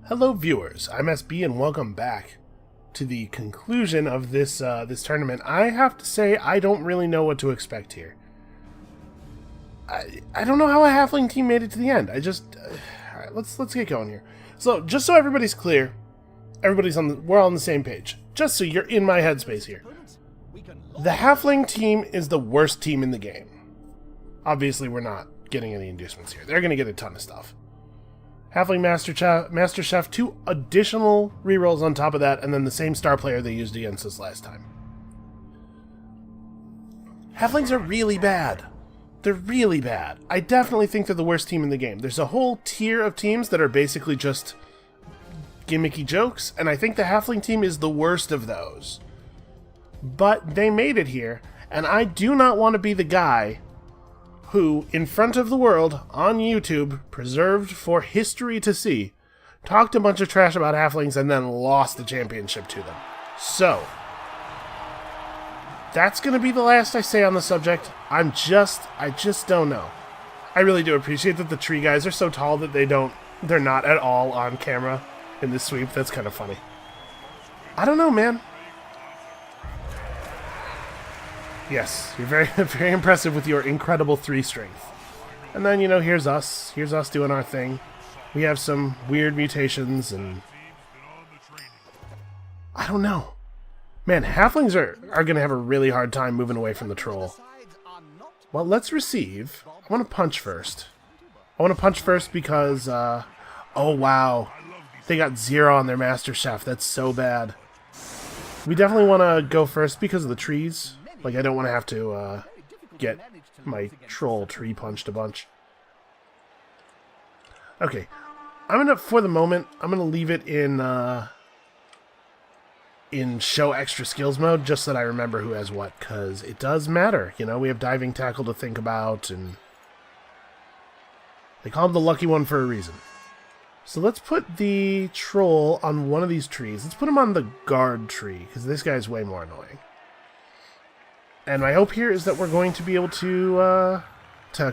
Hello viewers, I'm SB and welcome back to the conclusion of this tournament. I have to say I don't really know what to expect here. I don't know how a halfling team made it to the end. Alright, let's get going here. So, just so everybody's clear, we're all on the same page. Just so you're in my headspace here. The halfling team is the worst team in the game. Obviously, we're not getting any inducements here. They're going to get a ton of stuff. Halfling Master Chef, 2 additional rerolls on top of that, and then the same star player they used against us last time. Halflings are really bad. They're really bad. I definitely think they're the worst team in the game. There's a whole tier of teams that are basically just gimmicky jokes, and I think the halfling team is the worst of those. But they made it here, and I do not want to be the guy who, in front of the world, on YouTube, preserved for history to see, talked a bunch of trash about halflings and then lost the championship to them. So, that's going to be the last I say on the subject. I just don't know. I really do appreciate that the tree guys are so tall that they're not at all on camera in this sweep. That's kind of funny. I don't know, man. Yes, you're very, very impressive with your incredible 3 strength. And then, here's us. Here's us doing our thing. We have some weird mutations, and I don't know. Man, halflings are going to have a really hard time moving away from the troll. Well, let's receive. I want to punch first. Because, oh wow. They got 0 on their Master Chef. That's so bad. We definitely want to go first because of the trees. Like, I don't want to have to get my troll tree punched a bunch. Okay. For the moment, I'm going to leave it in show extra skills mode, just so that I remember who has what, because it does matter. We have diving tackle to think about, and they call him the lucky one for a reason. So let's put the troll on one of these trees. Let's put him on the guard tree, because this guy's way more annoying. And my hope here is that we're going to be able to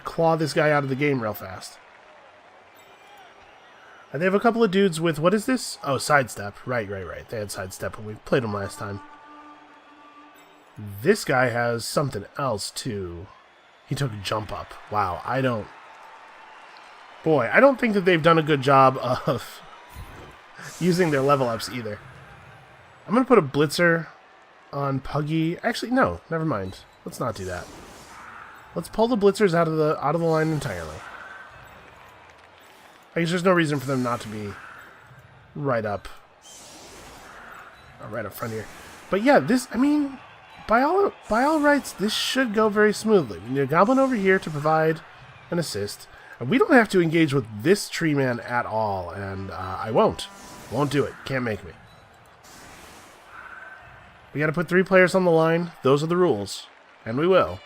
claw this guy out of the game real fast. And they have a couple of dudes with, what is this? Oh, sidestep. Right. They had sidestep when we played him last time. This guy has something else, too. He took jump up. Wow, I don't think that they've done a good job of using their level ups either. I'm going to put a blitzer on Puggy. Actually, no, never mind. Let's not do that. Let's pull the blitzers out of the line entirely. I guess there's no reason for them not to be right up front here. But yeah, by all rights, this should go very smoothly. We need a goblin over here to provide an assist, and we don't have to engage with this tree man at all. And I won't do it. Can't make me. We gotta put 3 players on the line. Those are the rules. And we will.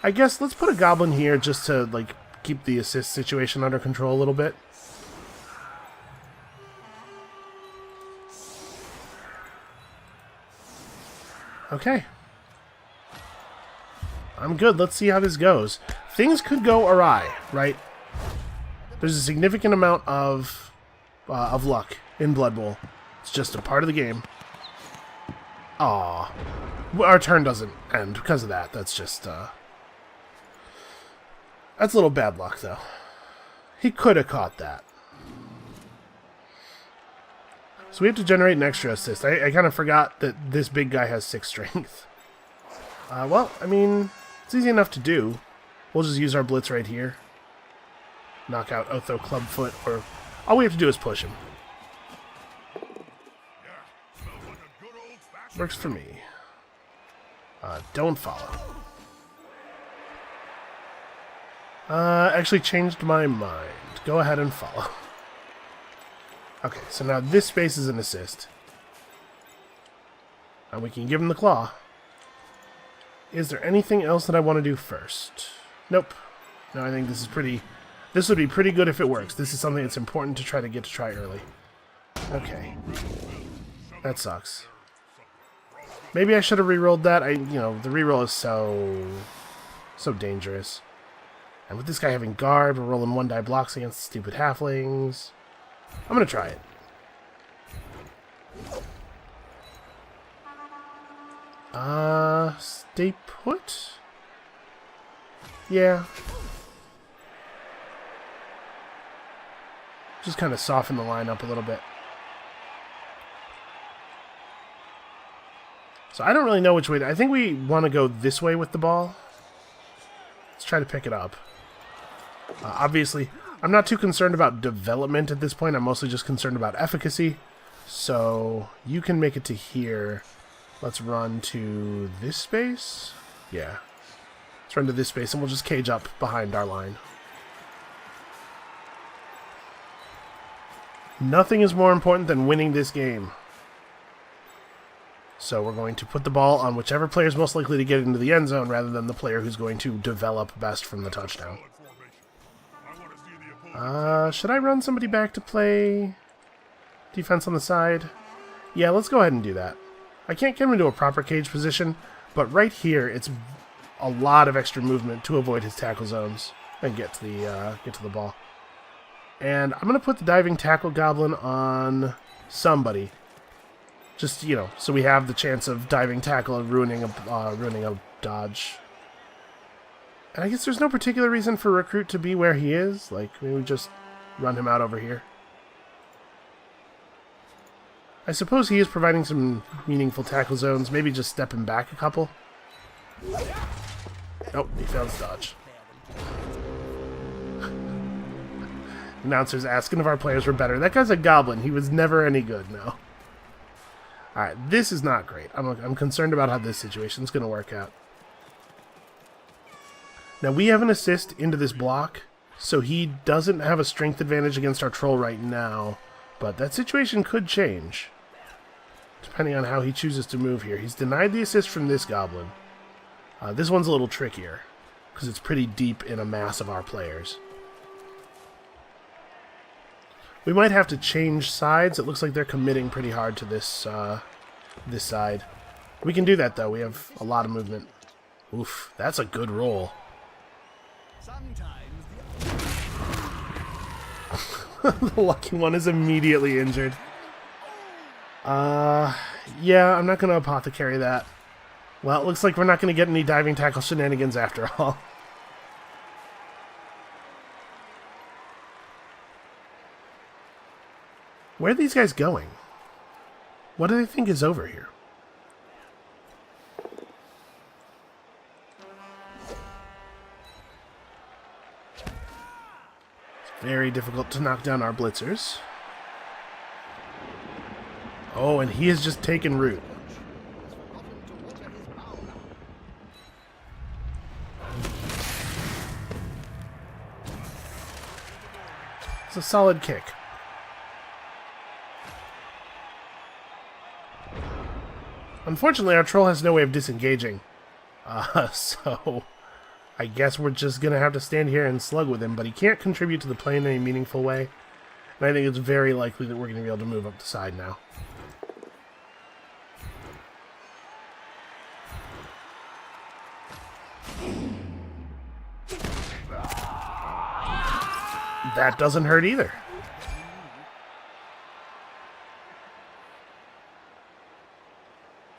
I guess let's put a goblin here just to, keep the assist situation under control a little bit. Okay. I'm good. Let's see how this goes. Things could go awry, right? There's a significant amount of luck in Blood Bowl. It's just a part of the game. Aw. Our turn doesn't end because of that. That's just, that's a little bad luck, though. He could have caught that. So we have to generate an extra assist. I kind of forgot that this big guy has 6 strength. Well, it's easy enough to do. We'll just use our blitz right here. Knock out Otho Clubfoot, or all we have to do is push him. Works for me. Don't follow. Actually changed my mind. Go ahead and follow. Okay, so now this space is an assist. And we can give him the claw. Is there anything else that I want to do first? Nope. No, I think this would be pretty good if it works. This is something that's important to try early. Okay. That sucks. Maybe I should have rerolled that. The reroll is so dangerous. And with this guy having guard, we're rolling 1 die blocks against stupid halflings. I'm going to try it. Stay put? Yeah. Just kind of soften the line up a little bit. So I don't really know which way I think we want to go this way with the ball. Let's try to pick it up. Obviously, I'm not too concerned about development at this point. I'm mostly just concerned about efficacy. So you can make it to here. Let's run to this space. Yeah. Let's run to this space and we'll just cage up behind our line. Nothing is more important than winning this game. So we're going to put the ball on whichever player is most likely to get into the end zone rather than the player who's going to develop best from the touchdown. Should I run somebody back to play defense on the side? Yeah, let's go ahead and do that. I can't get him into a proper cage position, but right here it's a lot of extra movement to avoid his tackle zones and get to the ball. And I'm going to put the diving tackle goblin on somebody. Just, you know, so we have the chance of diving tackle and ruining a dodge. And I guess there's no particular reason for Recruit to be where he is. Like, maybe we just run him out over here. I suppose he is providing some meaningful tackle zones. Maybe just step him back a couple. Oh, he failed his dodge. Announcers asking if our players were better. That guy's a goblin. He was never any good, no. Alright, this is not great. I'm concerned about how this situation's going to work out. Now, we have an assist into this block, so he doesn't have a strength advantage against our troll right now, but that situation could change, depending on how he chooses to move here. He's denied the assist from this goblin. This one's a little trickier, because it's pretty deep in a mass of our players. We might have to change sides. It looks like they're committing pretty hard to this this side. We can do that, though. We have a lot of movement. Oof, that's a good roll. The lucky one is immediately injured. Yeah, I'm not going to apothecary that. Well, it looks like we're not going to get any diving tackle shenanigans after all. Where are these guys going? What do they think is over here? It's very difficult to knock down our blitzers. Oh, and he has just taken root. It's a solid kick. Unfortunately, our troll has no way of disengaging. So I guess we're just going to have to stand here and slug with him, but he can't contribute to the play in any meaningful way. And I think it's very likely that we're going to be able to move up the side now. That doesn't hurt either.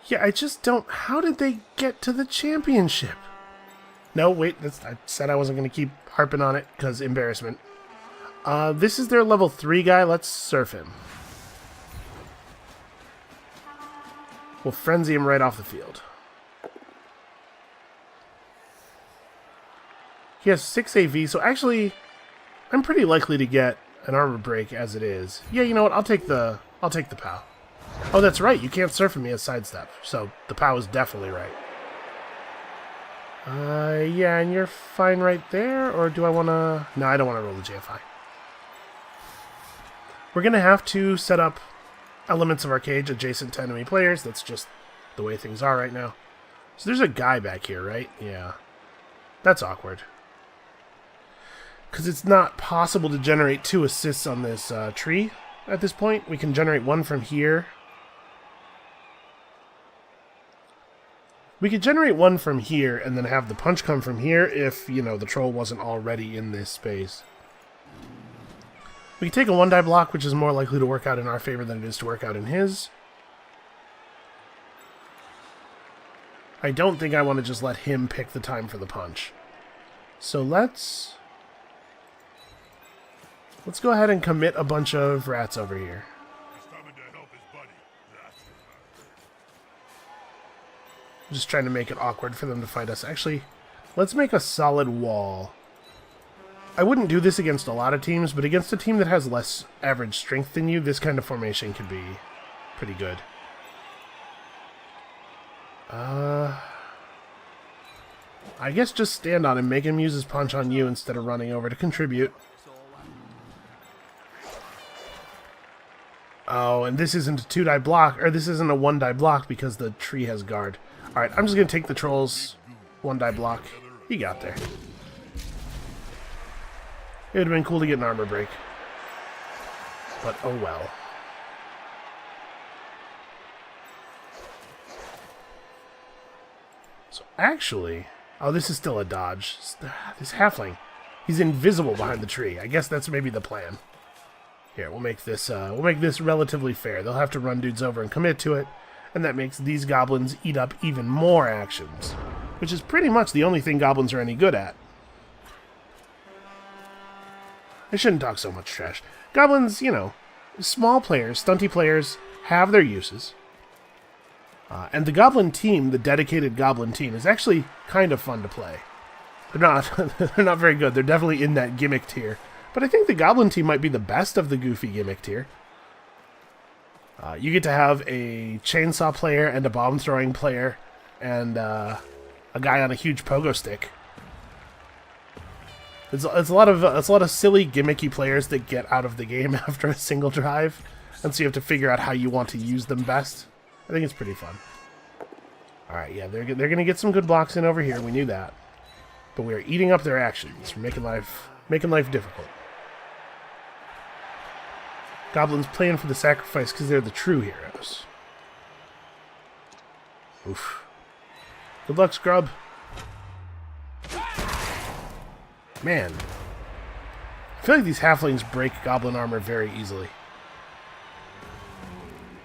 Yeah, I just don't... How did they get to the championship? No, wait, I said I wasn't going to keep harping on it, because embarrassment. This is their level 3 guy. Let's surf him. We'll frenzy him right off the field. He has 6 AV, so actually, I'm pretty likely to get an armor break as it is. Yeah, you know what? I'll take the POW. Oh, that's right. You can't surf me as sidestep, so the POW is definitely right. Yeah, and you're fine right there, or do I want to... No, I don't want to roll the JFI. We're going to have to set up elements of our cage adjacent to enemy players. That's just the way things are right now. So there's a guy back here, right? Yeah. That's awkward. Because it's not possible to generate 2 assists on this tree at this point. We can generate 1 from here. We could generate 1 from here and then have the punch come from here if, you know, the troll wasn't already in this space. We can take a 1-die block, which is more likely to work out in our favor than it is to work out in his. I don't think I want to just let him pick the time for the punch. So let's go ahead and commit a bunch of rats over here. I'm just trying to make it awkward for them to fight us. Actually, let's make a solid wall. I wouldn't do this against a lot of teams, but against a team that has less average strength than you, this kind of formation could be pretty good. I guess just stand on him, make him use his punch on you instead of running over to contribute. Oh, and this isn't a 2-die block, or this isn't a 1-die block because the tree has guard. Alright, I'm just going to take the trolls 1-die block. He got there. It would have been cool to get an armor break. But oh well. So actually... Oh, this is still a dodge. This halfling. He's invisible behind the tree. I guess that's maybe the plan. Here, we'll make this relatively fair. They'll have to run dudes over and commit to it, and that makes these goblins eat up even more actions, which is pretty much the only thing goblins are any good at. I shouldn't talk so much trash. Goblins, you know, small players, stunty players, have their uses. And the goblin team, the dedicated goblin team, is actually kind of fun to play. They're not very good. They're definitely in that gimmick tier. But I think the goblin team might be the best of the goofy gimmick tier. You get to have a chainsaw player and a bomb-throwing player and a guy on a huge pogo stick. It's a lot of silly gimmicky players that get out of the game after a single drive, and so you have to figure out how you want to use them best. I think it's pretty fun. All right, yeah, they're gonna get some good blocks in over here. We knew that, but we are eating up their actions. We're making life difficult. Goblins playing for the sacrifice because they're the true heroes. Oof. Good luck, scrub. Man. I feel like these halflings break goblin armor very easily.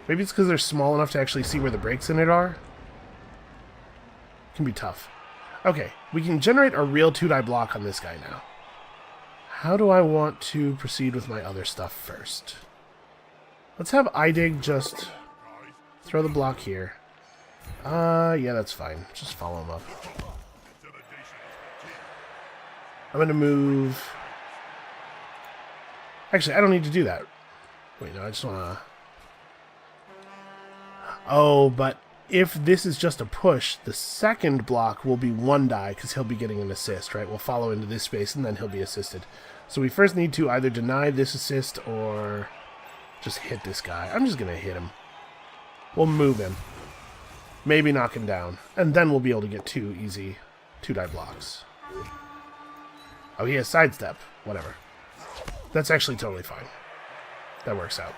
Maybe it's because they're small enough to actually see where the breaks in it are. It can be tough. Okay, we can generate a real 2-die block on this guy now. How do I want to proceed with my other stuff first? Let's have iDig just throw the block here. Yeah, that's fine. Just follow him up. I'm going to move... Actually, I don't need to do that. Wait, no, I just want to... Oh, but if this is just a push, the second block will be 1-die because he'll be getting an assist, right? We'll follow into this space and then he'll be assisted. So we first need to either deny this assist or just hit this guy. I'm just going to hit him. We'll move him. Maybe knock him down. And then we'll be able to get 2 easy 2-die blocks. Oh, he has sidestep. Whatever. That's actually totally fine. That works out.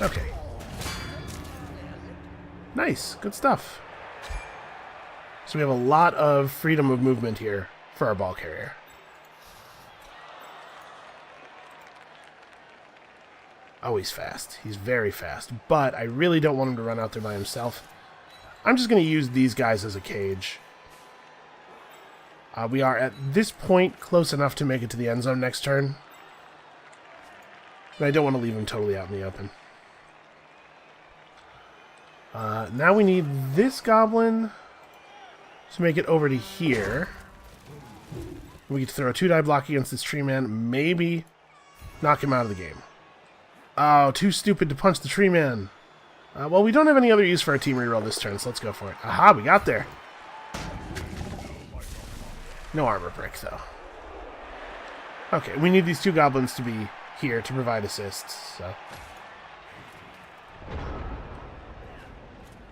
Okay. Nice. Good stuff. So we have a lot of freedom of movement here for our ball carrier. Oh, he's fast. He's very fast. But I really don't want him to run out there by himself. I'm just going to use these guys as a cage. We are at this point close enough to make it to the end zone next turn. But I don't want to leave him totally out in the open. Now we need this goblin to make it over to here. We get to throw a 2-die block against this tree man. Maybe knock him out of the game. Oh, too stupid to punch the tree man. Well, we don't have any other use for our team reroll this turn, so let's go for it. Aha, we got there. No armor break, though. Okay, we need these 2 goblins to be here to provide assists, so...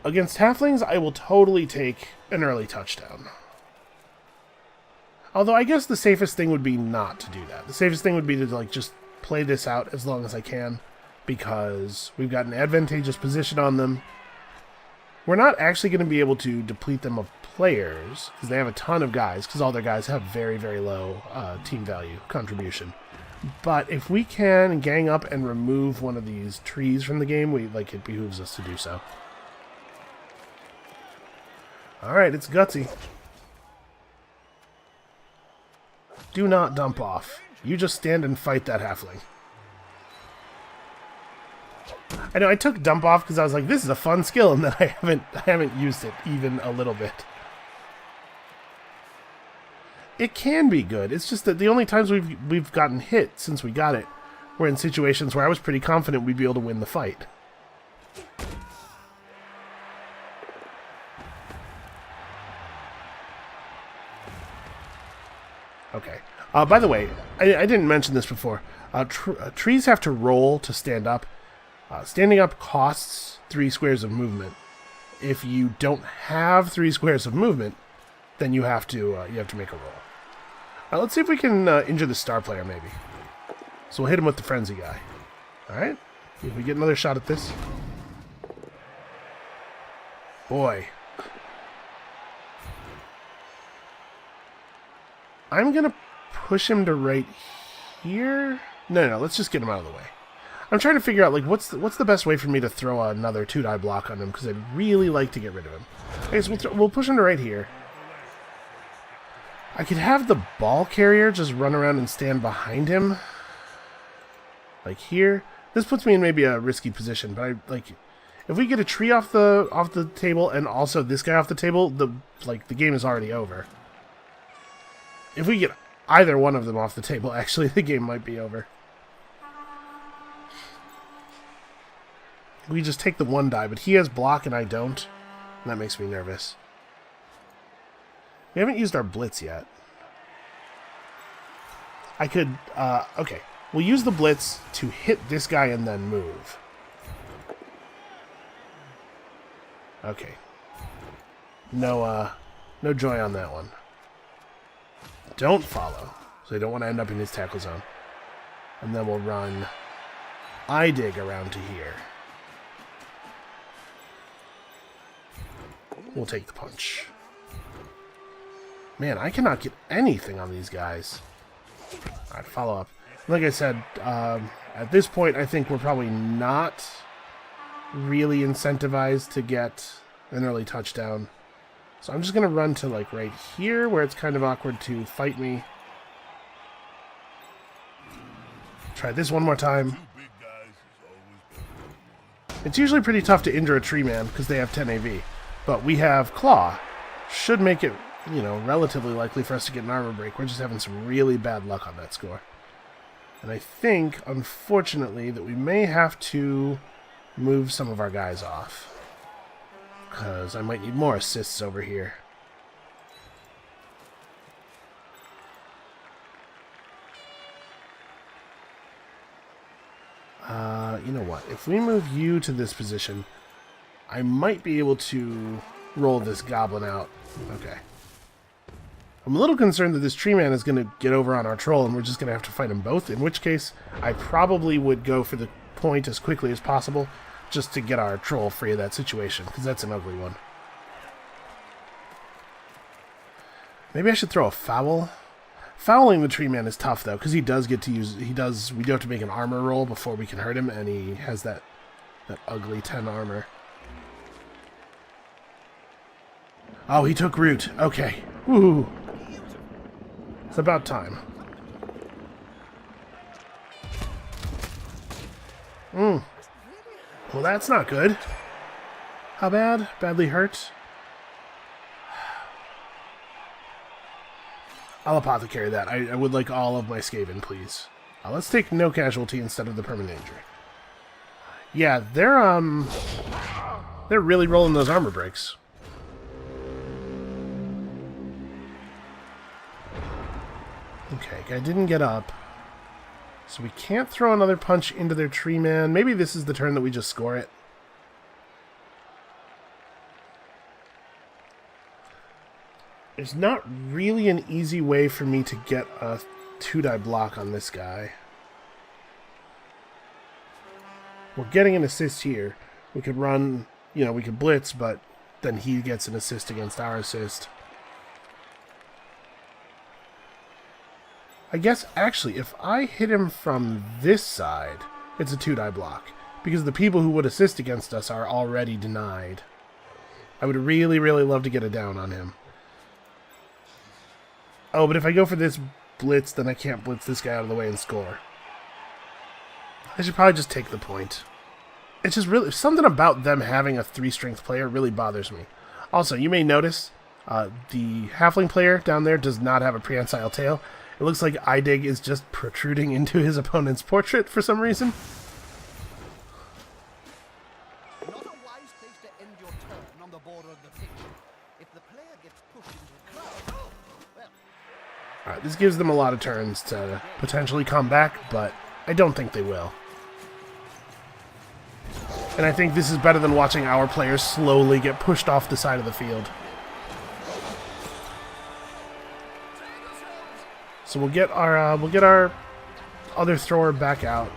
Against halflings, I will totally take an early touchdown. Although I guess the safest thing would be not to do that. The safest thing would be to like just play this out as long as I can, because we've got an advantageous position on them. We're not actually going to be able to deplete them of players, because they have a ton of guys, because all their guys have very, very low team value contribution. But if we can gang up and remove one of these trees from the game, it behooves us to do so. Alright, it's gutsy. Do not dump off. You just stand and fight that halfling. I know I took dump off because I was like, this is a fun skill, and then I haven't used it even a little bit. It can be good. It's just that the only times we've gotten hit since we got it were in situations where I was pretty confident we'd be able to win the fight. Okay. By the way, I didn't mention this before. Trees have to roll to stand up. Standing up costs 3 squares of movement. If you don't have 3 squares of movement, then you have to make a roll. Let's see if we can injure the star player, maybe. So we'll hit him with the frenzy guy. Alright. If we get another shot at this. Boy. I'm going to push him to right here. No, let's just get him out of the way. I'm trying to figure out, what's the best way for me to throw another 2-die block on him, because I'd really like to get rid of him. Okay, so we'll push him to right here. I could have the ball carrier just run around and stand behind him. Like here. This puts me in maybe a risky position, but if we get a tree off the table and also this guy off the table, the game is already over. If we get either one of them off the table, actually, the game might be over. We just take the 1 die, but he has block and I don't. And that makes me nervous. We haven't used our blitz yet. I could, okay. We'll use the blitz to hit this guy and then move. Okay. No joy on that one. Don't follow. So you don't want to end up in his tackle zone. And then we'll run I-dig around to here. We'll take the punch. Man, I cannot get anything on these guys. Alright, follow up. Like I said, at this point, I think we're probably not really incentivized to get an early touchdown. So I'm just going to run to, right here, where it's kind of awkward to fight me. Try this one more time. It's usually pretty tough to injure a tree man, because they have 10 AV. But we have Claw. Should make it, relatively likely for us to get an armor break. We're just having some really bad luck on that score. And I think, unfortunately, that we may have to move some of our guys off. Because I might need more assists over here. You know what? If we move you to this position, I might be able to roll this goblin out. Okay. I'm a little concerned that this tree man is going to get over on our troll and we're just going to have to fight them both, in which case I probably would go for the point as quickly as possible just to get our troll free of that situation, because that's an ugly one. Maybe I should throw a foul. Fouling the tree man is tough, though, because he does get to use... we do have to make an armor roll before we can hurt him, and he has that ugly 10 armor. Oh, he took root. Okay. Woo. It's about time. Well, that's not good. How bad? Badly hurt? I'll apothecary that. I would like all of my Skaven, please. Let's take no casualty instead of the permanent injury. Yeah, they're really rolling those armor breaks. Okay, guy didn't get up. So we can't throw another punch into their tree man. Maybe this is the turn that we just score it. There's not really an easy way for me to get a 2-die block on this guy. We're getting an assist here. We could run, we could blitz, but then he gets an assist against our assist. I guess, actually, if I hit him from this side, it's a 2-die block. Because the people who would assist against us are already denied. I would really, really love to get a down on him. Oh, but if I go for this blitz, then I can't blitz this guy out of the way and score. I should probably just take the point. It's just really... something about them having a 3-strength player really bothers me. Also, you may notice the halfling player down there does not have a prehensile tail. It looks like Idig is just protruding into his opponent's portrait for some reason. Not a wise place to end your turn on the border of the pitch. If the player gets pushed into the crowd, well... Alright, this gives them a lot of turns to potentially come back, but I don't think they will. And I think this is better than watching our players slowly get pushed off the side of the field. So we'll get our other thrower back out.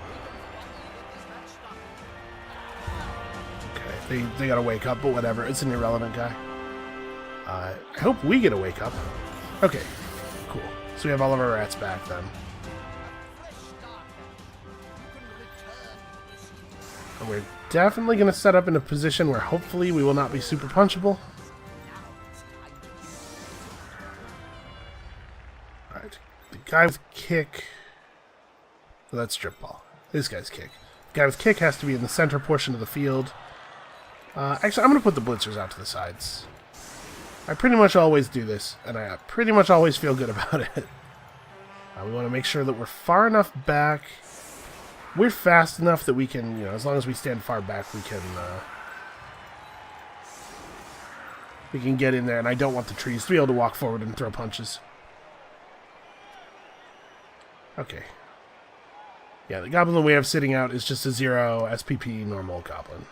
Okay, they gotta wake up, but whatever. It's an irrelevant guy. I hope we get a wake up. Okay, cool. So we have all of our rats back then. And we're definitely gonna set up in a position where hopefully we will not be super punchable. Alright. The guy with kick... well, that's strip ball. This guy's kick. The guy with kick has to be in the center portion of the field. Actually, I'm going to put the blitzers out to the sides. I pretty much always do this, and I pretty much always feel good about it. We want to make sure that we're far enough back. We're fast enough that we can, as long as we stand far back, we can get in there, and I don't want the trees to be able to walk forward and throw punches. Okay. Yeah, the goblin we have sitting out is just a 0 SPP normal goblin.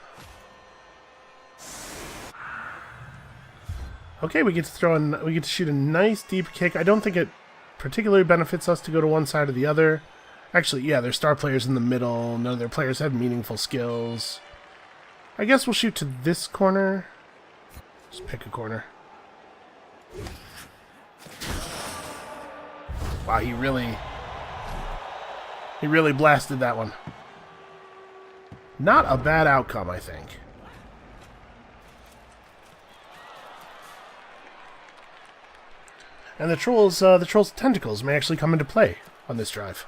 Okay, we get to shoot a nice deep kick. I don't think it particularly benefits us to go to one side or the other. Actually, yeah, there's star players in the middle. None of their players have meaningful skills. I guess we'll shoot to this corner. Just pick a corner. Wow, he really blasted that one. Not a bad outcome, I think. And the troll's tentacles may actually come into play on this drive.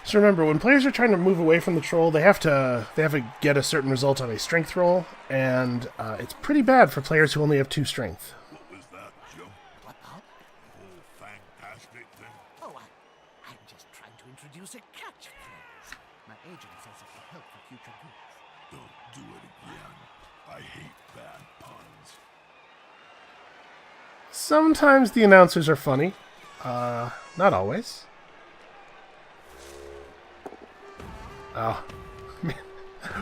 So remember, when players are trying to move away from the troll, they have to get a certain result on a strength roll, and it's pretty bad for players who only have 2 strength. What was that, Joe? What now? Oh, fantastic thing. Oh, I'm just trying to introduce a catchphrase. My agent says it will help for future use. Don't do it again. I hate bad puns. Sometimes the announcers are funny. Not always. Oh, man.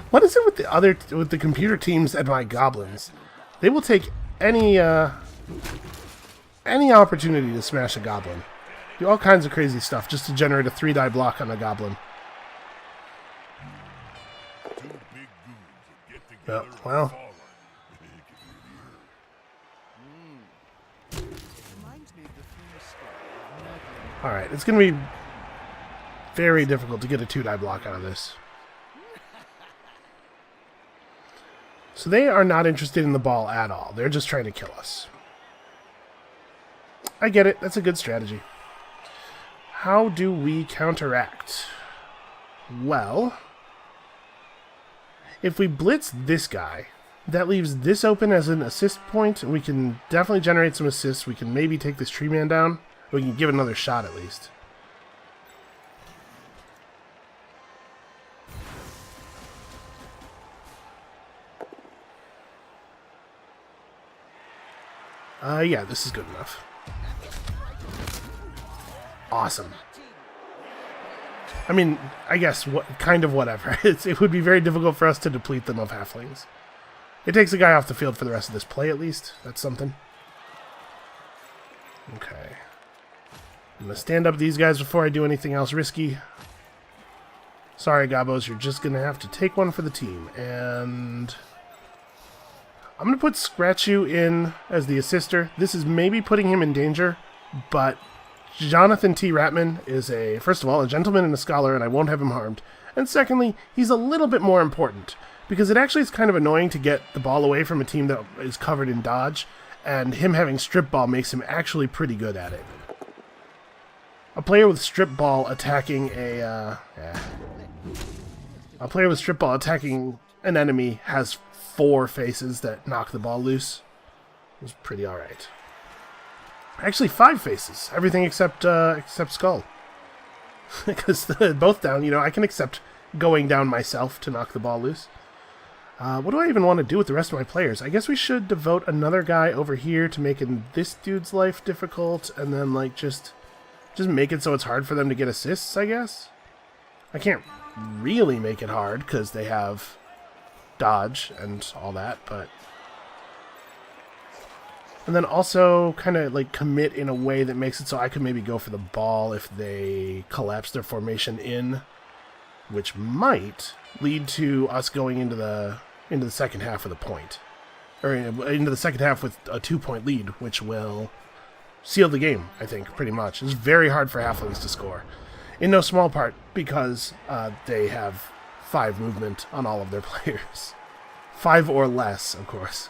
What is it with the computer teams and my goblins? They will take any opportunity to smash a goblin. Do all kinds of crazy stuff just to generate a 3-die block on a goblin. Two big goons that get together Oh, well. and fall on you. Reminds me of the famous story of Alright, it's going to be very difficult to get a 2-die block out of this. So they are not interested in the ball at all. They're just trying to kill us. I get it. That's a good strategy. How do we counteract? Well, if we blitz this guy, that leaves this open as an assist point. We can definitely generate some assists. We can maybe take this tree man down. We can give it another shot at least. Yeah, this is good enough. Awesome. I mean, I guess kind of whatever. It would be very difficult for us to deplete them of halflings. It takes a guy off the field for the rest of this play, at least. That's something. Okay. I'm going to stand up these guys before I do anything else risky. Sorry, Gabos, you're just going to have to take one for the team. And... I'm going to put Scratchu in as the assister. This is maybe putting him in danger, but Jonathan T. Ratman is, first of all, a gentleman and a scholar, and I won't have him harmed. And secondly, he's a little bit more important, because it actually is kind of annoying to get the ball away from a team that is covered in dodge, and him having strip ball makes him actually pretty good at it. A player with strip ball attacking a player with strip ball attacking an enemy has 4 faces that knock the ball loose. It was pretty alright. Actually, 5 faces. Everything except skull. Because both down, I can accept going down myself to knock the ball loose. What do I even want to do with the rest of my players? I guess we should devote another guy over here to making this dude's life difficult, and then, like, just make it so it's hard for them to get assists, I guess? I can't really make it hard, because they have dodge and all that, but... And then also kind of, like, commit in a way that makes it so I could maybe go for the ball if they collapse their formation in, which might lead to us going into the second half of the point. Or into the second half with a 2-point lead, which will seal the game, I think, pretty much. It's very hard for halflings to score. In no small part because they have 5 movement on all of their players. 5 or less, of course.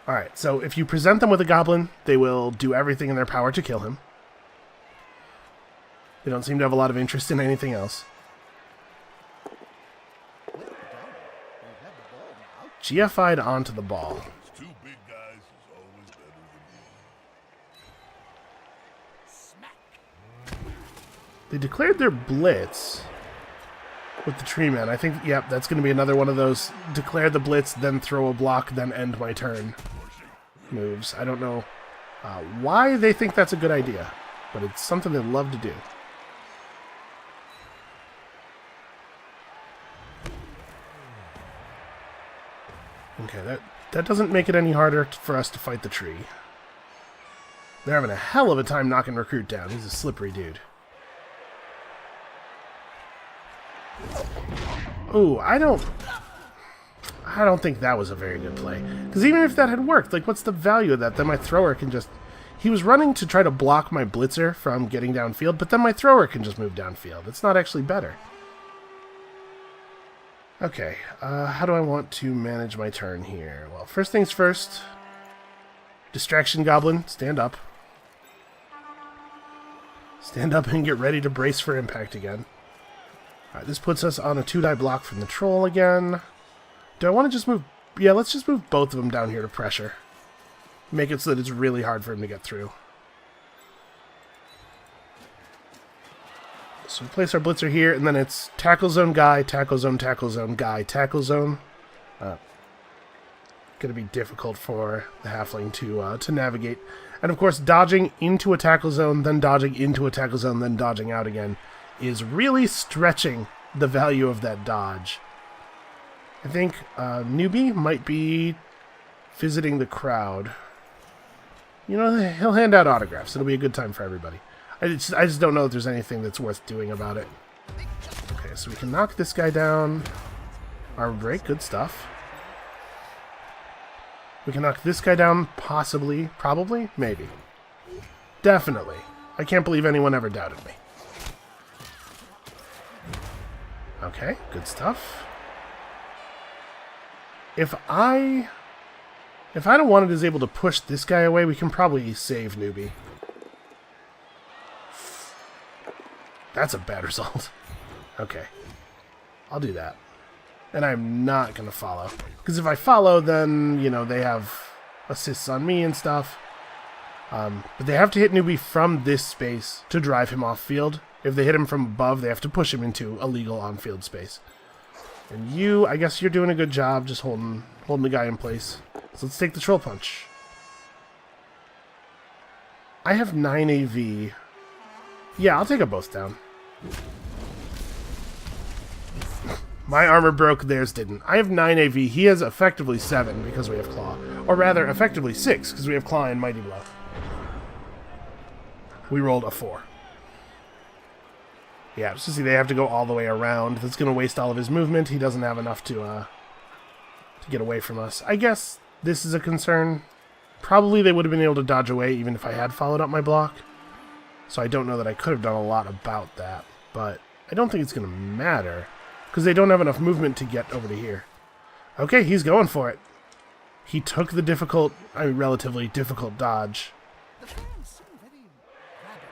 Alright, so if you present them with a goblin, they will do everything in their power to kill him. They don't seem to have a lot of interest in anything else. GFI'd onto the ball. 2 big guys is always better than me. They declared their blitz with the tree man. I think, yep, that's going to be another one of those declare the blitz, then throw a block, then end my turn moves. I don't know why they think that's a good idea, but it's something they love to do. Okay, that doesn't make it any harder for us to fight the tree. They're having a hell of a time knocking Recruit down. He's a slippery dude. Ooh, I don't think that was a very good play. Because even if that had worked, like, what's the value of that? Then my thrower can just... He was running to try to block my blitzer from getting downfield, but then my thrower can just move downfield. It's not actually better. Okay, how do I want to manage my turn here? Well, first things first. Distraction Goblin, stand up. Stand up and get ready to brace for impact again. Alright, this puts us on a 2-die block from the troll again. Do I want to just move... Yeah, let's just move both of them down here to pressure. Make it so that it's really hard for him to get through. So we place our blitzer here, and then it's tackle zone guy, tackle zone guy, tackle zone. Going to be difficult for the halfling to navigate. And of course, dodging into a tackle zone, then dodging into a tackle zone, then dodging out again is really stretching the value of that dodge. I think Newbie might be visiting the crowd. You know, he'll hand out autographs. It'll be a good time for everybody. I just don't know if there's anything that's worth doing about it. Okay, so we can knock this guy down. Armor break, good stuff. We can knock this guy down, possibly, probably, maybe. Definitely. I can't believe anyone ever doubted me. Okay, good stuff. If I don't want it is able to push this guy away, we can probably save Newbie. That's a bad result. Okay. I'll do that. And I'm not going to follow. Because if I follow, then, you know, they have assists on me and stuff. But they have to hit Newbie from this space to drive him off field. If they hit him from above, they have to push him into a legal on-field space. And you, I guess you're doing a good job just holding the guy in place. So let's take the Troll Punch. I have 9 AV. Yeah, I'll take them both down. My armor broke, theirs didn't. I have 9 AV. He has effectively 7 because we have Claw. Or rather, effectively 6 because we have Claw and Mighty Blow. We rolled a 4. Yeah, just to see they have to go all the way around. That's going to waste all of his movement. He doesn't have enough to get away from us. I guess this is a concern. Probably they would have been able to dodge away even if I had followed up my block. So I don't know that I could have done a lot about that. But I don't think it's going to matter, because they don't have enough movement to get over to here. Okay, he's going for it. He took the difficult, relatively difficult dodge. The fans seem very rabid.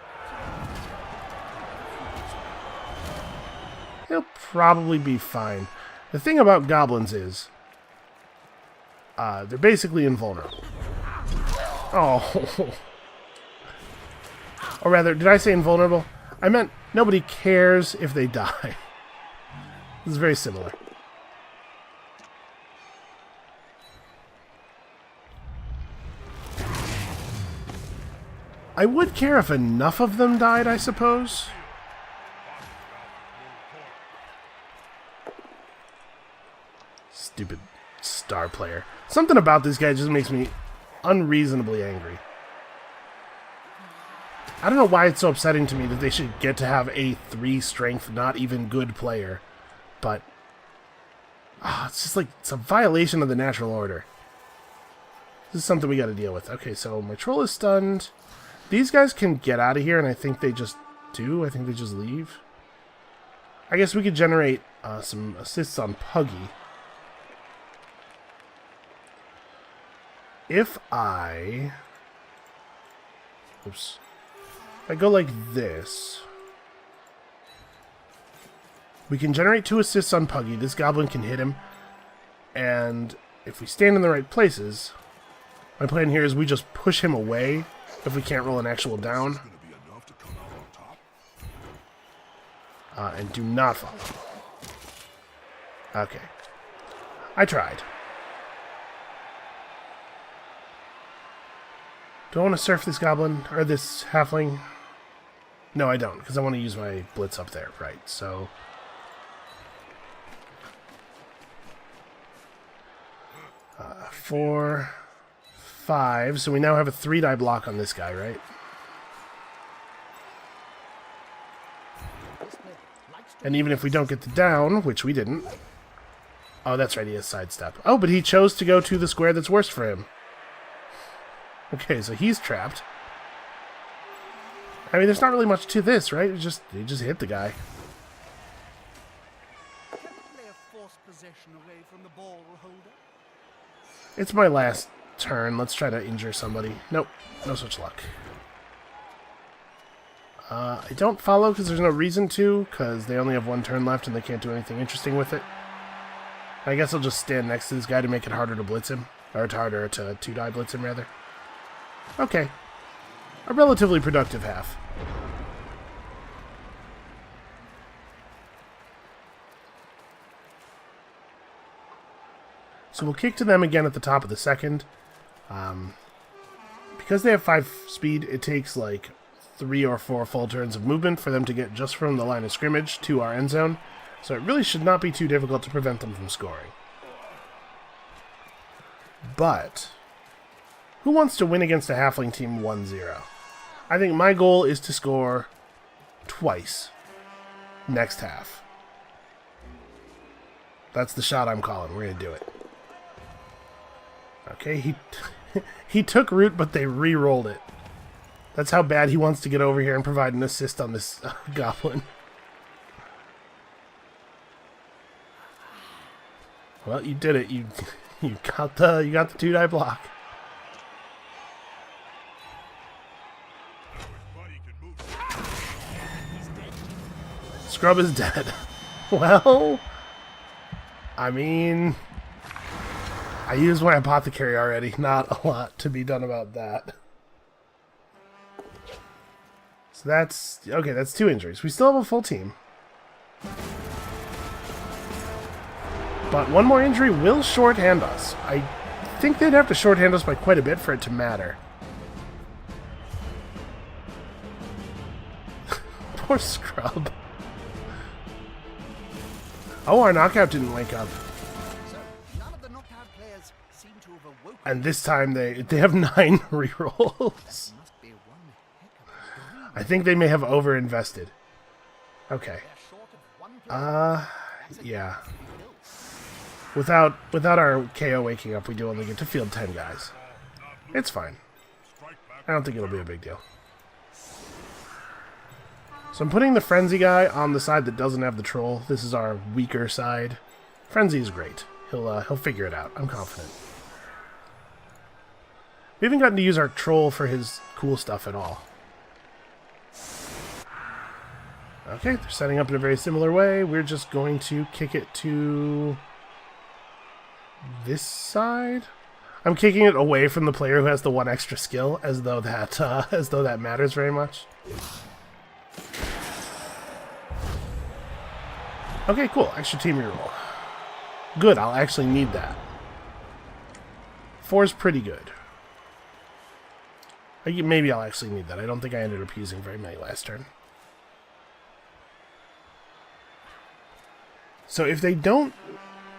He'll probably be fine. The thing about goblins is, they're basically invulnerable. Oh. Or rather, did I say invulnerable? I meant nobody cares if they die. This is very similar. I would care if enough of them died, I suppose. Stupid star player. Something about this guy just makes me unreasonably angry. I don't know why it's so upsetting to me that they should get to have a 3 strength, not even good player. But it's just like, it's a violation of the natural order. This is something we got to deal with. Okay, so my troll is stunned. These guys can get out of here, and I think they just do. I think they just leave. I guess we could generate some assists on Puggy. If I... Oops. If I go like this, we can generate 2 assists on Puggy. This goblin can hit him. And if we stand in the right places, my plan here is we just push him away if we can't roll an actual down. And do not follow. Okay. I tried. Do I want to surf this goblin, or this halfling? No, I don't, because I want to use my blitz up there, right, so... 4, 5, so we now have a 3-die block on this guy, right? And even if we don't get the down, which we didn't... Oh, that's right, he has sidestep. Oh, but he chose to go to the square that's worse for him. Okay, so he's trapped. I mean, there's not really much to this, right? They just hit the guy. Can the player force possession away from the ball holder? It's my last turn. Let's try to injure somebody. Nope, no such luck. I don't follow because there's no reason to, because they only have 1 turn left and they can't do anything interesting with it. I guess I'll just stand next to this guy to make it harder to blitz him. Or it's harder to 2-die blitz him, rather. Okay. A relatively productive half. So we'll kick to them again at the top of the second. Because they have 5 speed, it takes like 3 or 4 full turns of movement for them to get just from the line of scrimmage to our end zone. So it really should not be too difficult to prevent them from scoring. But who wants to win against a halfling team 1-0? I think my goal is to score twice next half. That's the shot I'm calling. We're going to do it. Okay, he took root, but they re-rolled it. That's how bad he wants to get over here and provide an assist on this goblin. Well, you did it. You got the 2-die block. Scrub is dead. Well, I mean, I used my apothecary already. Not a lot to be done about that. So that's... Okay, that's 2 injuries. We still have a full team. But 1 more injury will shorthand us. I think they'd have to shorthand us by quite a bit for it to matter. Poor Scrub. Oh, our knockout didn't wake up. So, none of the knockout players seem to have awoken. And this time they have 9 rerolls. Must be one heck of a I think they may have overinvested. Okay. they're short of one player. Yeah. Without our KO waking up, we do only get to field 10 guys. It's fine. I don't think it'll be a big deal. So I'm putting the Frenzy guy on the side that doesn't have the troll. This is our weaker side. Frenzy is great. He'll figure it out. I'm confident. We haven't gotten to use our troll for his cool stuff at all. Okay, they're setting up in a very similar way. We're just going to kick it to this side. I'm kicking it away from the player who has the one extra skill, as though that matters very much. Okay, cool. Extra team reroll. Good, I'll actually need that. 4 is pretty good. Maybe I'll actually need that. I don't think I ended up using very many last turn. So if they don't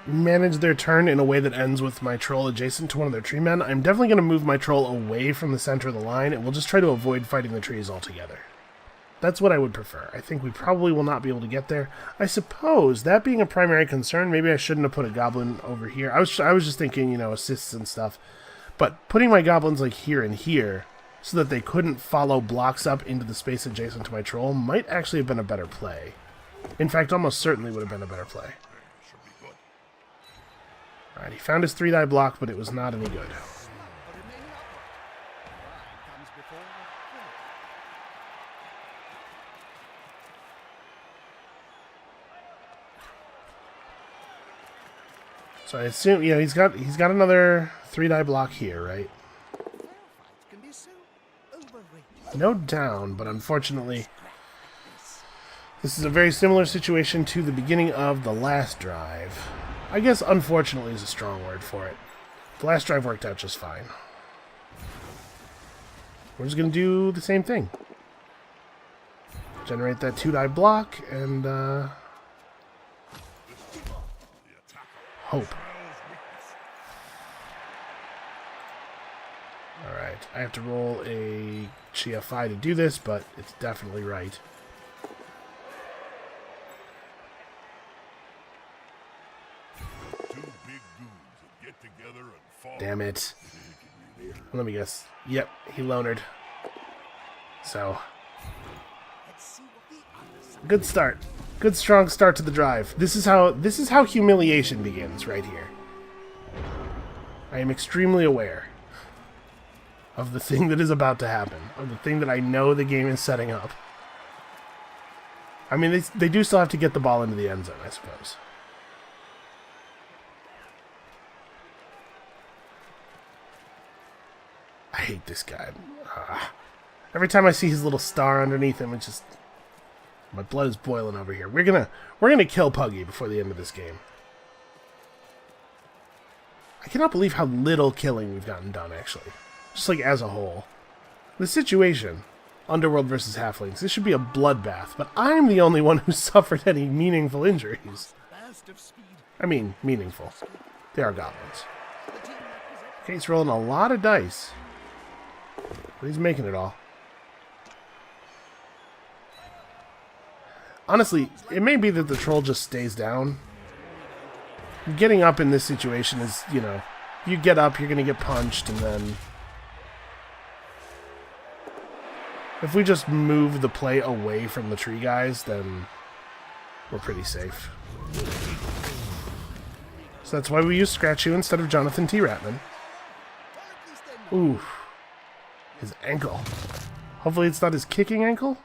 manage their turn in a way that ends with my troll adjacent to one of their tree men, I'm definitely going to move my troll away from the center of the line, and we'll just try to avoid fighting the trees altogether. That's what I would prefer. I think we probably will not be able to get there. I suppose, that being a primary concern, maybe I shouldn't have put a goblin over here. I was just thinking, you know, assists and stuff. But putting my goblins like here and here, so that they couldn't follow blocks up into the space adjacent to my troll, might actually have been a better play. In fact, almost certainly would have been a better play. Alright, he found his 3-die block, but it was not any good. So I assume, you know, he's got another 3-die block here, right? No down, but unfortunately, this is a very similar situation to the beginning of the last drive. I guess unfortunately is a strong word for it. The last drive worked out just fine. We're just going to do the same thing. Generate that 2-die block and hope. Alright, I have to roll a GFI to do this, but it's definitely right. Damn it. Let me guess. Yep, he lonered. So, good start. Good strong start to the drive. This is how humiliation begins right here. I am extremely aware of the thing that is about to happen, of the thing that I know the game is setting up. I mean, they do still have to get the ball into the end zone, I suppose. I hate this guy. Every time I see his little star underneath him, it's just... my blood is boiling over here. We're gonna kill Puggy before the end of this game. I cannot believe how little killing we've gotten done, actually. Just like as a whole. The situation, Underworld versus Halflings, this should be a bloodbath, but I'm the only one who suffered any meaningful injuries. I mean, meaningful. They are goblins. Okay, he's rolling a lot of dice. But he's making it all. Honestly, it may be that the troll just stays down. Getting up in this situation is, you know, you get up, you're going to get punched, and then... if we just move the play away from the tree guys, then we're pretty safe. So that's why we use Scratchu instead of Jonathan T. Ratman. Ooh. His ankle. Hopefully it's not his kicking ankle.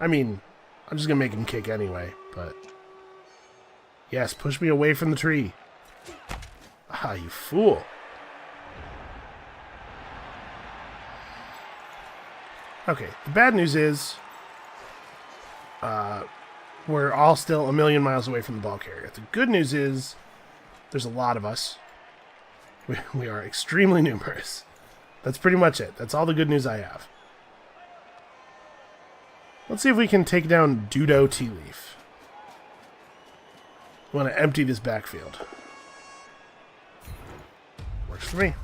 I mean, I'm just going to make him kick anyway, but... yes, push me away from the tree. Ah, you fool. Okay, the bad news is... we're all still a million miles away from the ball carrier. The good news is... there's a lot of us. We are extremely numerous. That's pretty much it. That's all the good news I have. Let's see if we can take down Dudo Tea Leaf. We want to empty this backfield. Works for me.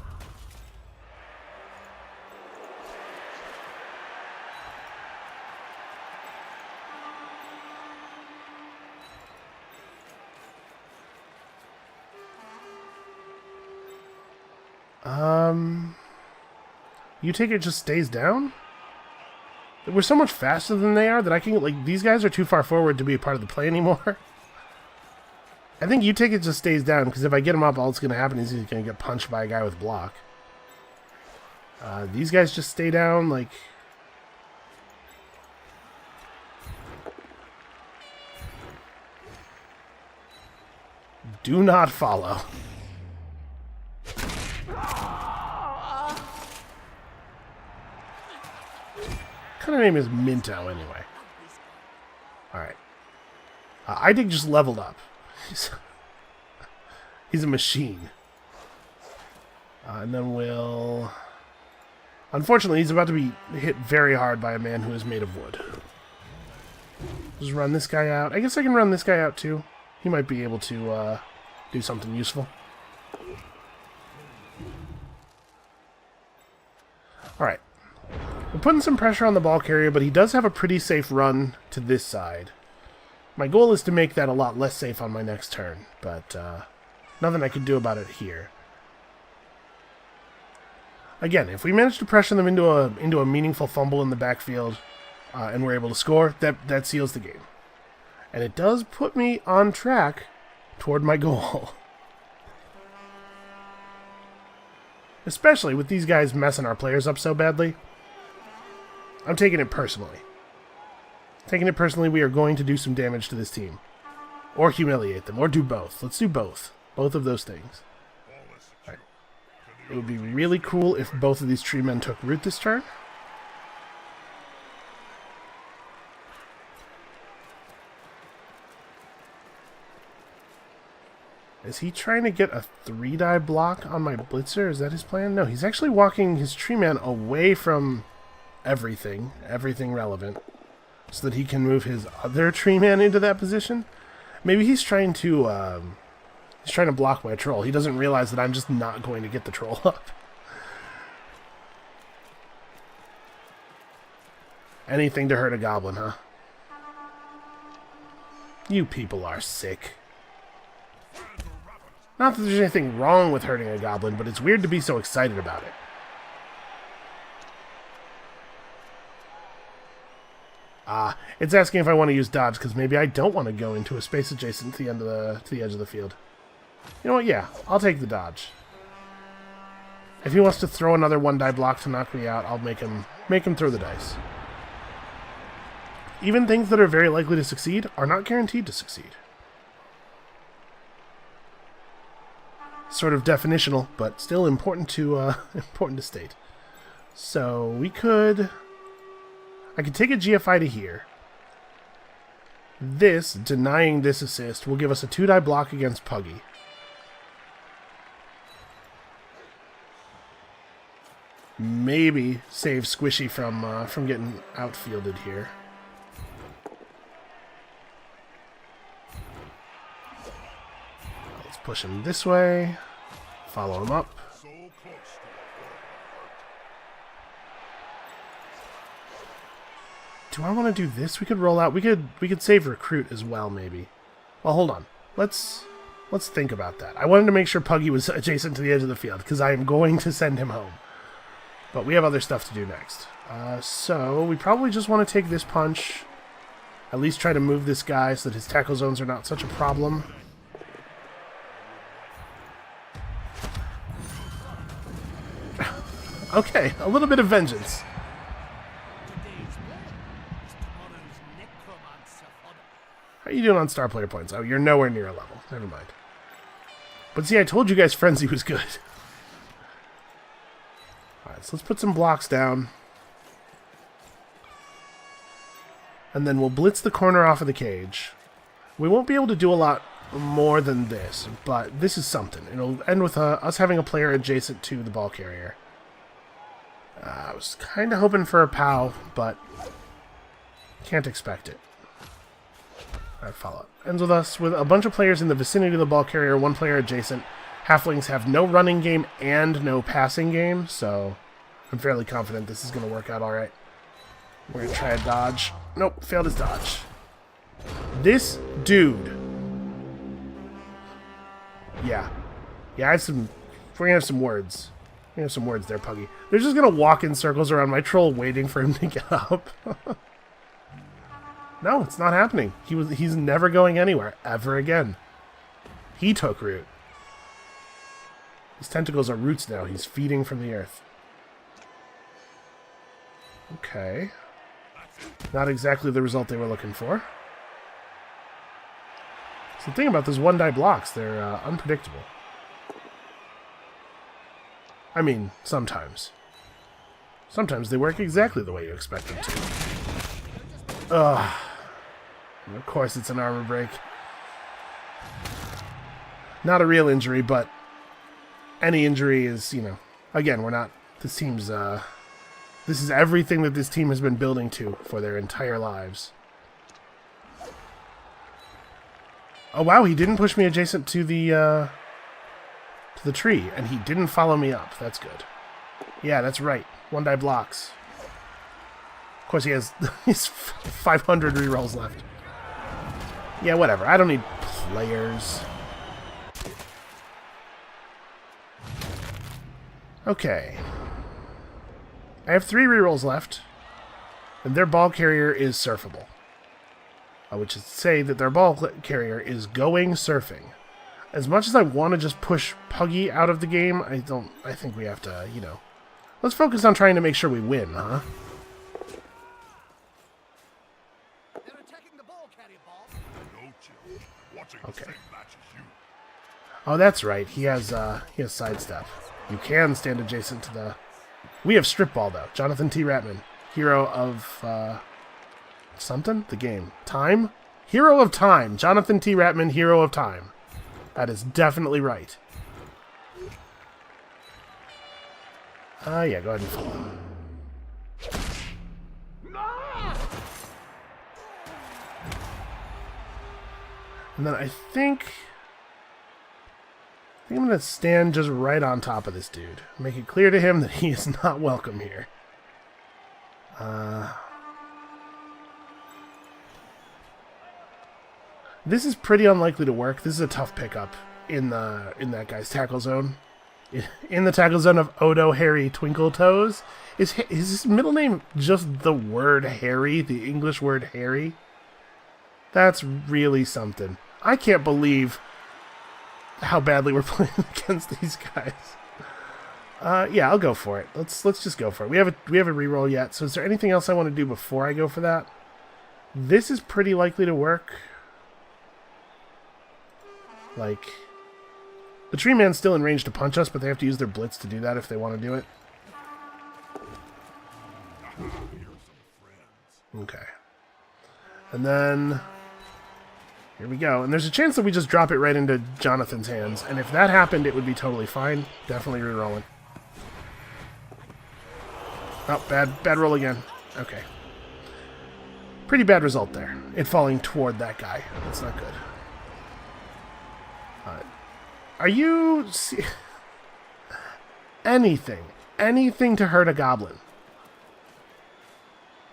You take it just stays down? We're so much faster than they are that I can, like, these guys are too far forward to be a part of the play anymore. I think you take it just stays down, because if I get him up, all that's going to happen is he's going to get punched by a guy with block. These guys just stay down, like... Do not follow. What kind of name is Minto, anyway? Alright. I think just leveled up. He's a machine. And then we'll... Unfortunately, he's about to be hit very hard by a man who is made of wood. Just run this guy out. I guess I can run this guy out, too. He might be able to do something useful. Alright. We're putting some pressure on the ball carrier, but he does have a pretty safe run to this side. My goal is to make that a lot less safe on my next turn, but nothing I can do about it here. Again, if we manage to pressure them into a meaningful fumble in the backfield, and we're able to score, that seals the game. And it does put me on track toward my goal. Especially with these guys messing our players up so badly. I'm taking it personally. Taking it personally, we are going to do some damage to this team. Or humiliate them, or do both. Let's do both. Both of those things. Right. It would be really cool if both of these tree men took root this turn. Is he trying to get a 3-die block on my blitzer? Is that his plan? No, he's actually walking his tree man away from everything relevant, so that he can move his other tree man into that position. Maybe he's trying to block my troll. He doesn't realize that I'm just not going to get the troll up. Anything to hurt a goblin, huh? You people are sick. Not that there's anything wrong with hurting a goblin, but it's weird to be so excited about it. It's asking if I want to use dodge, because maybe I don't want to go into a space adjacent to the edge of the field. You know what? Yeah, I'll take the dodge. If he wants to throw another 1-die block to knock me out, I'll make him throw the dice. Even things that are very likely to succeed are not guaranteed to succeed. Sort of definitional, but still important to state. So I could take a GFI to here. This, denying this assist, will give us a 2-die block against Puggy. Maybe save Squishy from getting outfielded here. Let's push him this way. Follow him up. Do I want to do this? We could roll out. We could save recruit as well, maybe. Well, hold on. Let's think about that. I wanted to make sure Puggy was adjacent to the edge of the field, because I am going to send him home. But we have other stuff to do next. So we probably just want to take this punch. At least try to move this guy so that his tackle zones are not such a problem. Okay, a little bit of vengeance. How are you doing on star player points? Oh, you're nowhere near a level. Never mind. But see, I told you guys Frenzy was good. Alright, so let's put some blocks down. And then we'll blitz the corner off of the cage. We won't be able to do a lot more than this, but this is something. It'll end with us having a player adjacent to the ball carrier. I was kind of hoping for a POW, but can't expect it. Alright, follow up. Ends with us with a bunch of players in the vicinity of the ball carrier, one player adjacent. Halflings have no running game and no passing game, so I'm fairly confident this is going to work out alright. We're going to try a dodge. Nope, failed his dodge. This dude. Yeah. Yeah, we're going to have some words. You have some words there, Puggy. They're just gonna walk in circles around my troll waiting for him to get up. No, it's not happening. He's never going anywhere, ever again. He took root. His tentacles are roots now. He's feeding from the earth. Okay. Not exactly the result they were looking for. So the thing about those one-die blocks, they're unpredictable. I mean, sometimes. Sometimes they work exactly the way you expect them to. Ugh. And of course it's an armor break. Not a real injury, but any injury is, you know... Again, we're not... This team's, This is everything that this team has been building to for their entire lives. Oh wow, he didn't push me adjacent to the tree, and he didn't follow me up. That's good. Yeah, that's right. One-die blocks. Of course, he has 500 rerolls left. Yeah, whatever. I don't need players. Okay. I have 3 rerolls left, and their ball carrier is surfable. Which is to say that their ball carrier is going surfing. As much as I want to just push Puggy out of the game, I think we have to, you know... Let's focus on trying to make sure we win, huh? They're attacking the ball carrier, Bob. No chill. Watching the Okay. same match as you. Oh, that's right. He has sidestep. You can stand adjacent to the... We have strip ball, though. Jonathan T. Ratman. Hero of, something? The game. Time? Hero of Time. Jonathan T. Ratman, Hero of Time. That is definitely right. Yeah, go ahead and follow. And then I think I'm going to stand just right on top of this dude. Make it clear to him that he is not welcome here. This is pretty unlikely to work. This is a tough pickup in that guy's tackle zone. In the tackle zone of Odo Harry Twinkle Toes. Is his middle name just the word Harry? The English word Harry? That's really something. I can't believe how badly we're playing against these guys. Yeah, I'll go for it. Let's just go for it. We have a reroll yet. So is there anything else I want to do before I go for that? This is pretty likely to work. Like, the tree man's still in range to punch us, but they have to use their blitz to do that if they want to do it. Okay. And then here we go. And there's a chance that we just drop it right into Jonathan's hands. And if that happened, it would be totally fine. Definitely rerolling. Oh, bad roll again. Okay. Pretty bad result there. It falling toward that guy. That's not good. Are you... Anything to hurt a goblin.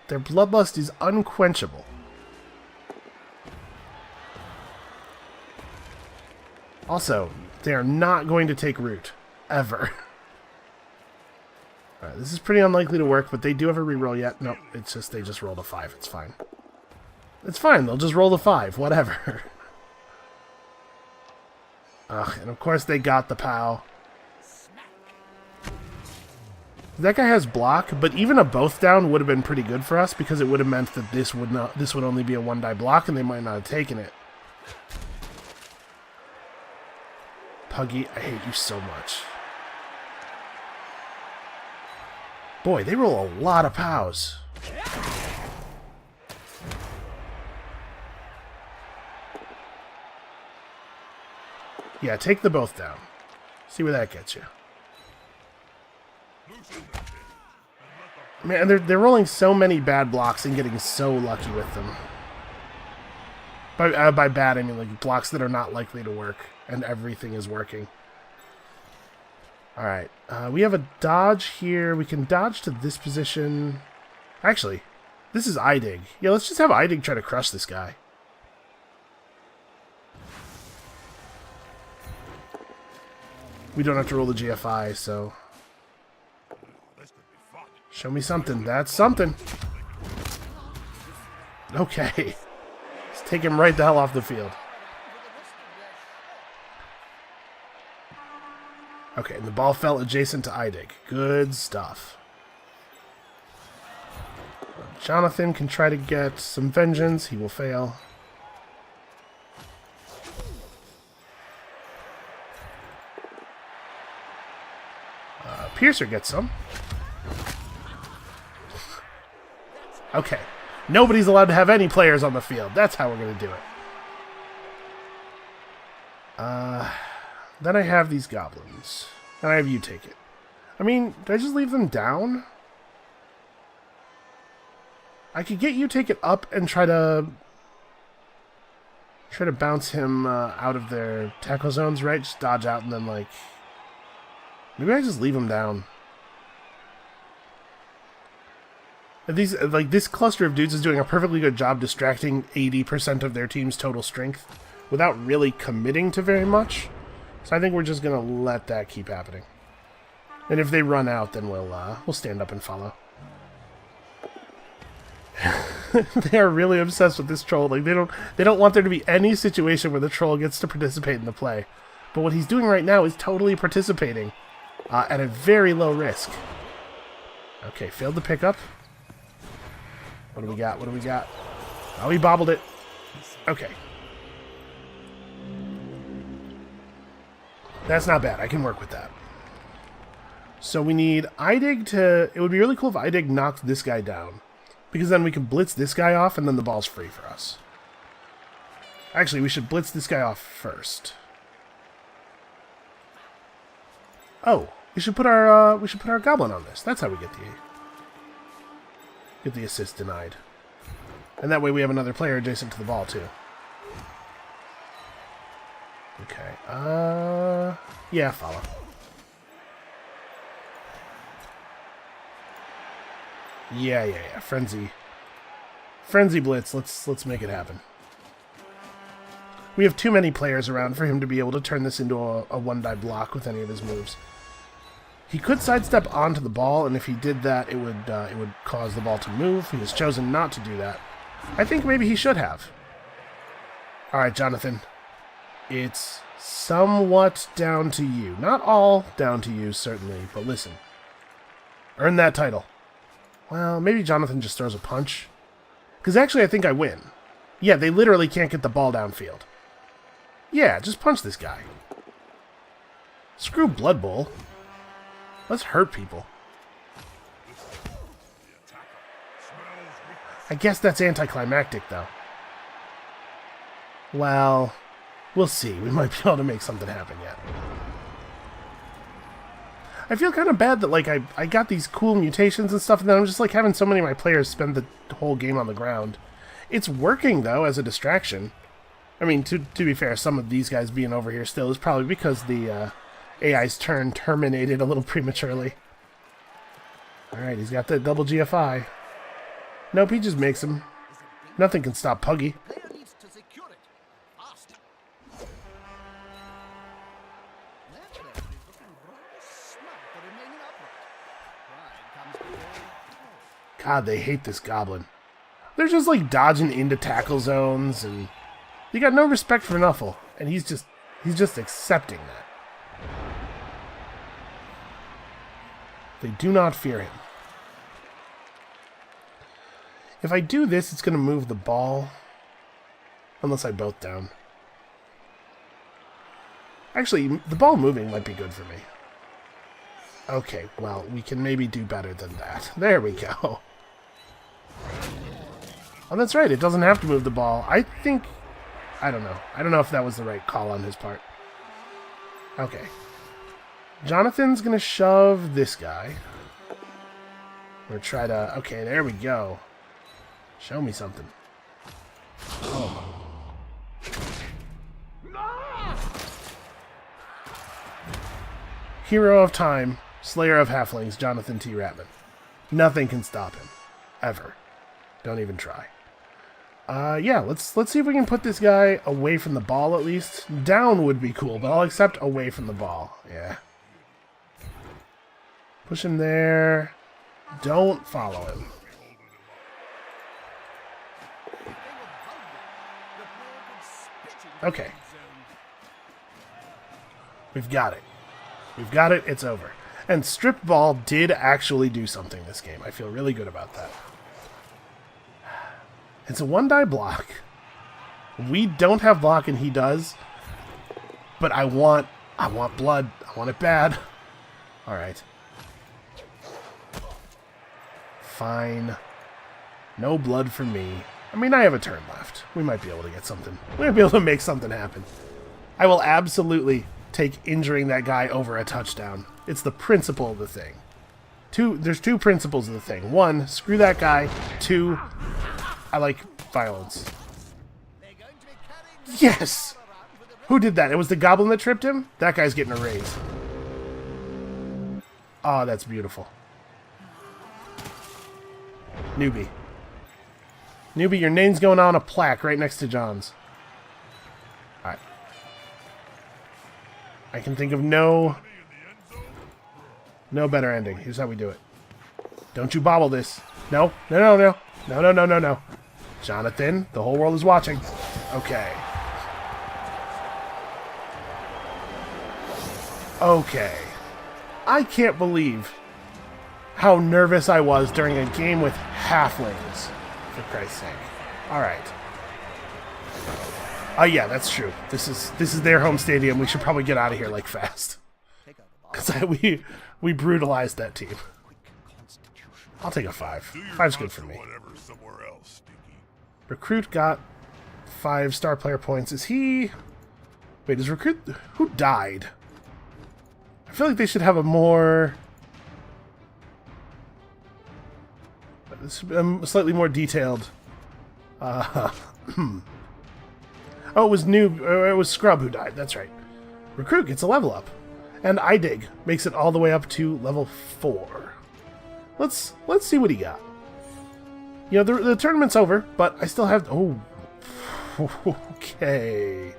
Their bloodlust is unquenchable. Also, they are not going to take root. Ever. Alright, this is pretty unlikely to work, but they do have a reroll yet. Nope, it's just they just rolled a 5. It's fine. It's fine, they'll just roll the 5. Whatever. Ugh, and of course they got the POW. That guy has block, but even a both down would have been pretty good for us because it would have meant that this would only be a 1-die block and they might not have taken it. Puggy, I hate you so much. Boy, they roll a lot of POWs. Yeah, take the both down. See where that gets you. Man, they're rolling so many bad blocks and getting so lucky with them. By bad, I mean like blocks that are not likely to work, and everything is working. Alright, we have a dodge here. We can dodge to this position. Actually, this is iDig. Yeah, let's just have iDig try to crush this guy. We don't have to roll the GFI, so Show me something. That's something. Okay. Let's take him right the hell off the field. Okay, and the ball fell adjacent to Eidig. Good stuff. Jonathan can try to get some vengeance. He will fail. Piercer gets some. Okay. Nobody's allowed to have any players on the field. That's how we're going to do it. Then I have these goblins. And I have you take it. I mean, do I just leave them down? I could get you take it up and try to bounce him out of their tackle zones, right? Just dodge out and then, like... Maybe I just leave him down. These, like, this cluster of dudes is doing a perfectly good job distracting 80% of their team's total strength without really committing to very much. So I think we're just going to let that keep happening. And if they run out, then we'll stand up and follow. They are really obsessed with this troll. Like, they don't want there to be any situation where the troll gets to participate in the play. But what he's doing right now is totally participating at a very low risk. Okay, failed to pick up. What do we got? What do we got? Oh, he bobbled it. Okay. That's not bad. I can work with that. So we need Eidig to... It would be really cool if Eidig knocked this guy down. Because then we can blitz this guy off and then the ball's free for us. Actually, we should blitz this guy off first. Oh, we should put our goblin on this. That's how we get the assist denied. And that way we have another player adjacent to the ball too. Okay. Yeah, follow. Yeah. Frenzy blitz. Let's make it happen. We have too many players around for him to be able to turn this into a one-die block with any of his moves. He could sidestep onto the ball, and if he did that, it would cause the ball to move. He has chosen not to do that. I think maybe he should have. All right, Jonathan. It's somewhat down to you. Not all down to you, certainly, but listen. Earn that title. Well, maybe Jonathan just throws a punch. Because actually, I think I win. Yeah, they literally can't get the ball downfield. Yeah, just punch this guy. Screw Blood Bowl. Let's hurt people. I guess that's anticlimactic, though. Well, we'll see. We might be able to make something happen yet. I feel kind of bad that, like, I got these cool mutations and stuff, and then I'm just, like, having so many of my players spend the whole game on the ground. It's working, though, as a distraction. I mean, to be fair, some of these guys being over here still is probably because the AI's turn terminated a little prematurely. Alright, he's got that double GFI. Nope, he just makes him. Nothing can stop Puggy. Player needs to secure it. Fast. That player is looking rather smart for remaining upright. Pride comes before... God, they hate this goblin. They're just like dodging into tackle zones, and you got no respect for Nuffle, and he's just accepting that. They do not fear him. If I do this, it's going to move the ball. Unless I both down. Actually, the ball moving might be good for me. Okay, well, we can maybe do better than that. There we go. Oh, that's right. It doesn't have to move the ball. I think... I don't know. I don't know if that was the right call on his part. Okay. Jonathan's going to shove this guy. We're going to try to... Okay, there we go. Show me something. Oh. Hero of time, Slayer of Halflings, Jonathan T. Ratman. Nothing can stop him. Ever. Don't even try. Yeah, let's see if we can put this guy away from the ball at least. Down would be cool, but I'll accept away from the ball. Yeah. Push him there. Don't follow him. Okay. We've got it. We've got it. It's over. And strip ball did actually do something this game. I feel really good about that. It's a 1-die block. We don't have block and he does. But I want blood. I want it bad. Alright. Fine. No blood for me. I mean, I have a turn left. We might be able to get something. We might be able to make something happen. I will absolutely take injuring that guy over a touchdown. It's the principle of the thing. There's two principles of the thing. One, screw that guy. Two, I like violence. Yes! Who did that? It was the goblin that tripped him? That guy's getting a raise. Oh, that's beautiful. Newbie. Newbie, your name's going on a plaque right next to John's. Alright. I can think of no better ending. Here's how we do it. Don't you bobble this. No. No, no, no. No, no, no, no, no. Jonathan, the whole world is watching. Okay. Okay. I can't believe how nervous I was during a game with halflings. For Christ's sake. Alright. Oh yeah, that's true. This is their home stadium. We should probably get out of here like fast. Because we brutalized that team. I'll take a 5. 5's good for me. Recruit got 5 star player points. Is he... Wait, is Recruit... Who died? I feel like they should have a more... slightly more detailed... Oh, it was it was Scrub who died. That's right. Recruit gets a level up. And IDIG makes it all the way up to level 4. Let's see what he got. You know, the tournament's over, but I still have... Oh, okay.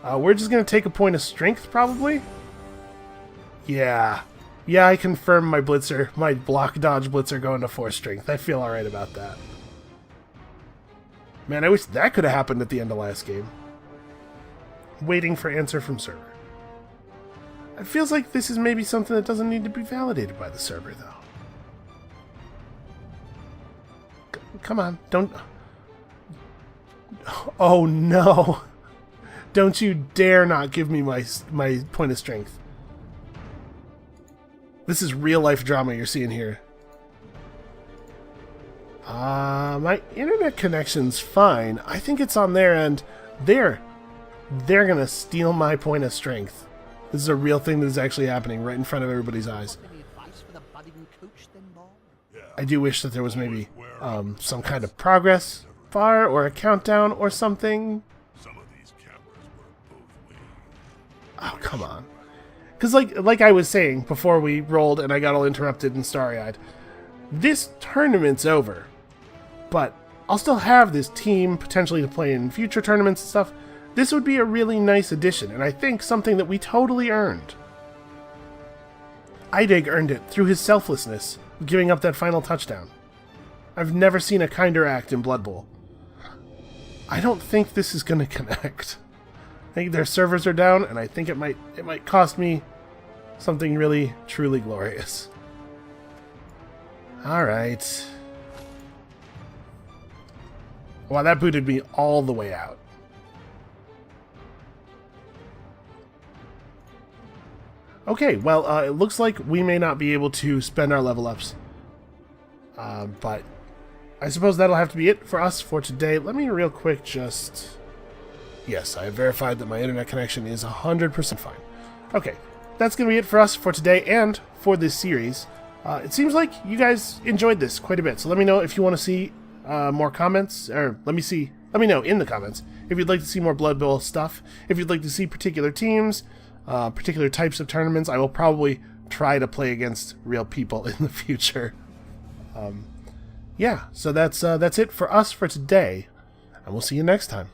We're just going to take a point of strength, probably? Yeah. Yeah, I confirm my blitzer, my block dodge blitzer going to 4 strength. I feel alright about that. Man, I wish that could have happened at the end of last game. Waiting for answer from server. It feels like this is maybe something that doesn't need to be validated by the server, though. Come on, don't... Oh, no. Don't you dare not give me my point of strength. This is real-life drama you're seeing here. My internet connection's fine. I think it's on their end. They're gonna steal my point of strength. This is a real thing that is actually happening right in front of everybody's eyes. I do wish that there was maybe some kind of progress bar or a countdown or something. Oh, come on. Because like I was saying before we rolled and I got all interrupted and starry-eyed, this tournament's over. But I'll still have this team potentially to play in future tournaments and stuff. This would be a really nice addition, and I think something that we totally earned. IDIG earned it through his selflessness, giving up that final touchdown. I've never seen a kinder act in Blood Bowl. I don't think this is going to connect. I think their servers are down, and I think it might cost me something really, truly glorious. Alright. Wow, that booted me all the way out. Okay, well, it looks like we may not be able to spend our level ups. But I suppose that'll have to be it for us for today. Let me real quick just... Yes, I have verified that my internet connection is 100% fine. Okay, that's going to be it for us for today and for this series. It seems like you guys enjoyed this quite a bit, so let me know if you want to see more comments, or let me know in the comments if you'd like to see more Blood Bowl stuff, if you'd like to see particular teams, particular types of tournaments. I will probably try to play against real people in the future. Yeah, so that's it for us for today, and we'll see you next time.